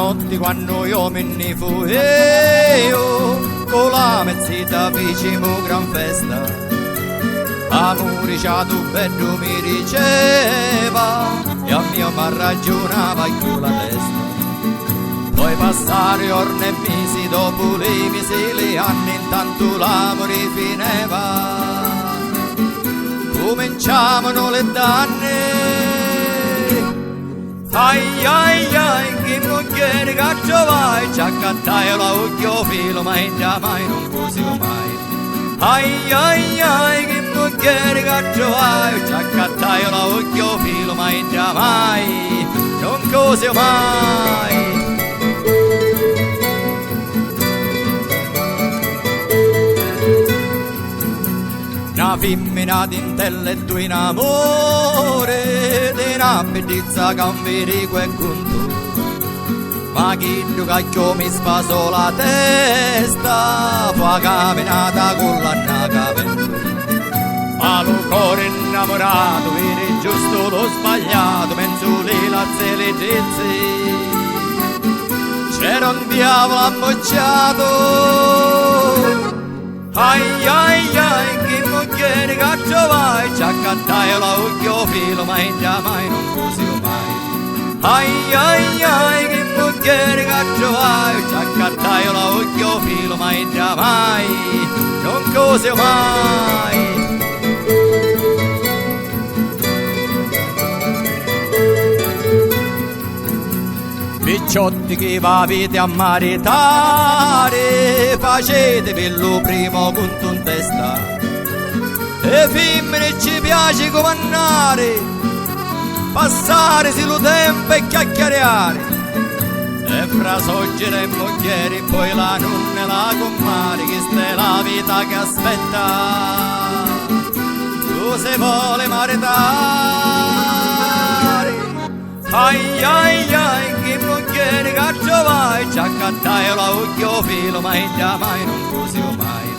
notte quando io me ne fui con la mezzita facciamo gran festa. Amore c'ha tu bello mi diceva e a mio mi ragionava con la testa. Poi passare giorni e mesi, dopo le mesi le anni, intanto l'amore finiva. Cominciavano le danne. Ai ai ai, che mogliere caccio vai, ci accattai l'occhio filo, ma mai non così mai. Ai ai ai, che mogliere caccio vai, ci accattai l'occhio filo, ma mai non così mai. Una femmina d'intelletto in amore, di una bellezza che un verico e conto. Ma chi tu cacchio mi spaso la testa, fa camminata con la nacavento. Ma lo cuore innamorato, vedi giusto lo sbagliato, menzo le lazze e le trezze. C'era un diavolo ammocciato. Ai ai ai, che mogliere caccio vai, ci accattai l'occhio filo, ma mai non così mai. Ai ai ai, che mogliere caccio vai, ci accattai l'occhio filo, ma mai non così mai. Picciotti che avete a maritare, facete per lo primo conto in testa. E femmine ci piace comandare, passare se lo tempo e chiacchierare. E fra soggere e mogliere, poi la nonna e la comare, che sta è la vita che aspetta. Tu se vuole maritare. Ai ai ai, che mogliere caccio vai, ci accattai l'occhio filo, ma mai non così mai.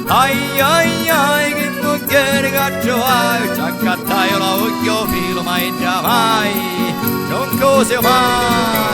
Ai ai ai, che mogliere caccio vai, ci accattai l'occhio filo, ma mai non così mai.